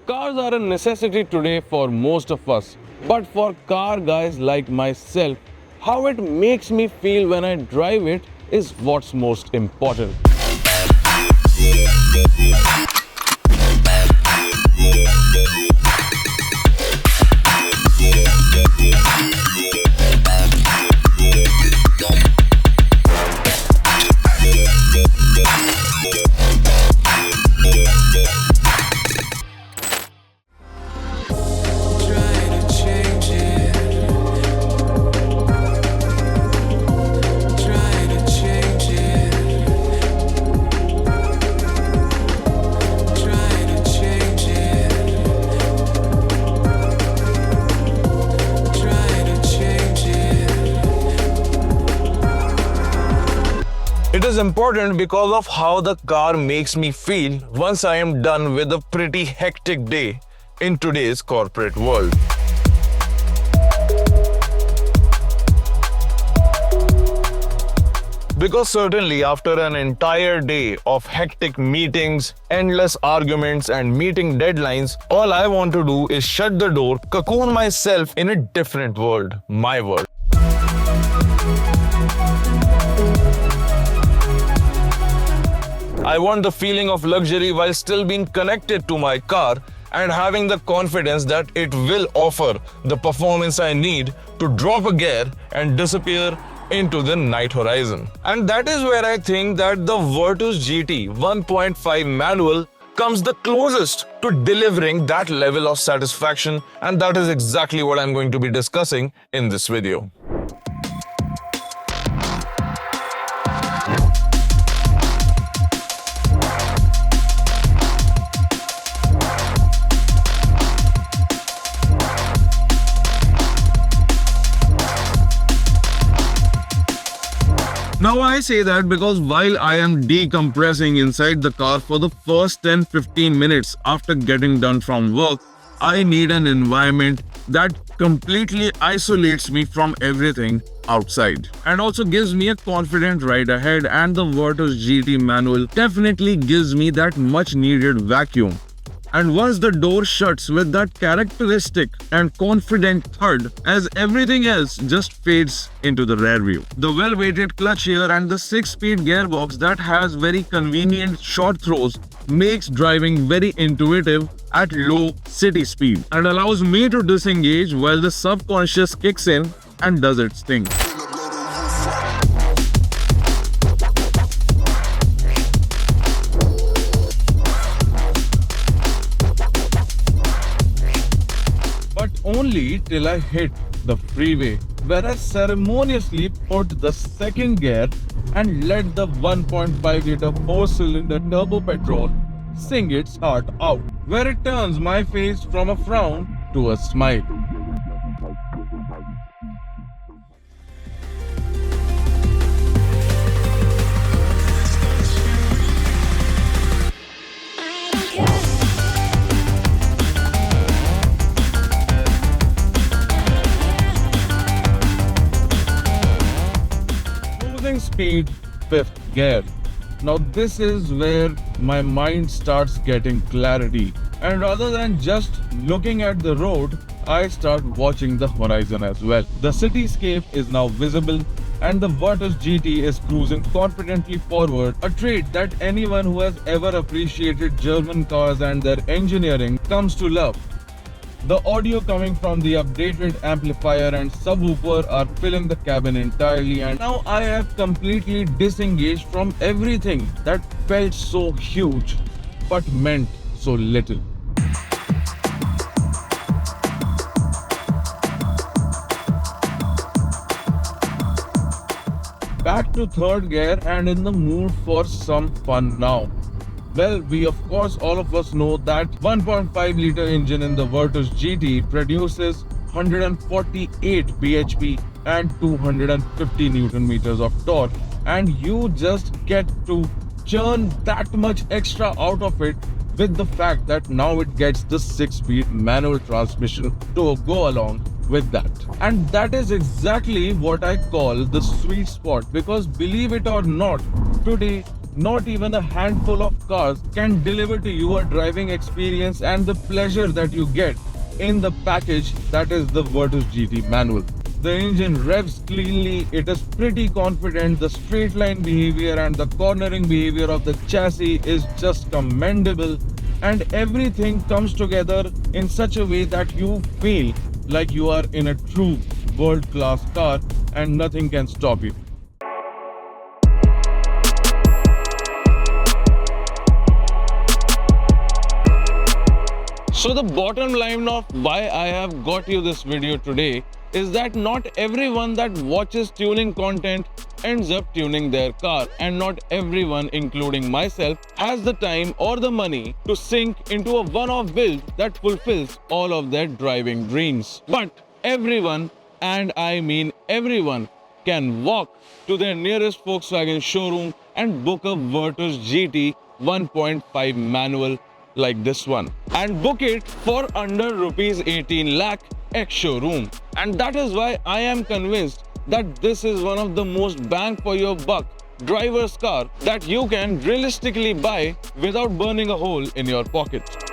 Cars are a necessity today for most of us, but for car guys like myself, how it makes me feel when I drive it is what's most important. It is important because of how the car makes me feel once I am done with a pretty hectic day in today's corporate world. Because certainly after an entire day of hectic meetings, endless arguments and meeting deadlines, all I want to do is shut the door, cocoon myself in a different world, my world. I want the feeling of luxury while still being connected to my car and having the confidence that it will offer the performance I need to drop a gear and disappear into the night horizon. And that is where I think that the Virtus GT 1.5 manual comes the closest to delivering that level of satisfaction, and that is exactly what I'm going to be discussing in this video. Now I say that because while I am decompressing inside the car for the first 10-15 minutes after getting done from work, I need an environment that completely isolates me from everything outside and also gives me a confident ride ahead, and the Virtus GT manual definitely gives me that much needed vacuum. And once the door shuts with that characteristic and confident thud, as everything else just fades into the rear view. The well-weighted clutch here and the 6-speed gearbox that has very convenient short throws makes driving very intuitive at low city speed and allows me to disengage while the subconscious kicks in and does its thing. Only till I hit the freeway, where I ceremoniously put the second gear and let the 1.5-liter 4-cylinder turbo petrol sing its heart out, where it turns my face from a frown to a smile. Speed 5th gear. Now this is where my mind starts getting clarity, and rather than just looking at the road, I start watching the horizon as well. The cityscape is now visible and the Virtus GT is cruising confidently forward, a trait that anyone who has ever appreciated German cars and their engineering comes to love. The audio coming from the updated amplifier and subwoofer are filling the cabin entirely, and now I have completely disengaged from everything that felt so huge but meant so little. Back to 3rd gear and in the mood for some fun now. Well, we of course all of us know that 1.5-liter engine in the Virtus GT produces 148 bhp and 250 Newton meters of torque, and you just get to churn that much extra out of it with the fact that now it gets the 6-speed manual transmission to go along with that. And that is exactly what I call the sweet spot, because believe it or not, today not even a handful of cars can deliver to you a driving experience and the pleasure that you get in the package that is the Virtus GT manual. The engine revs cleanly, it is pretty confident, the straight line behavior and the cornering behavior of the chassis is just commendable, and everything comes together in such a way that you feel like you are in a true world-class car and nothing can stop you. So the bottom line of why I have got you this video today is that not everyone that watches tuning content ends up tuning their car, and not everyone, including myself, has the time or the money to sink into a one-off build that fulfills all of their driving dreams. But everyone, and I mean everyone, can walk to their nearest Volkswagen showroom and book a Virtus GT 1.5 manual like this one, and book it for under rupees 18 lakh ex-showroom. And that is why I am convinced that this is one of the most bang for your buck driver's car that you can realistically buy without burning a hole in your pocket.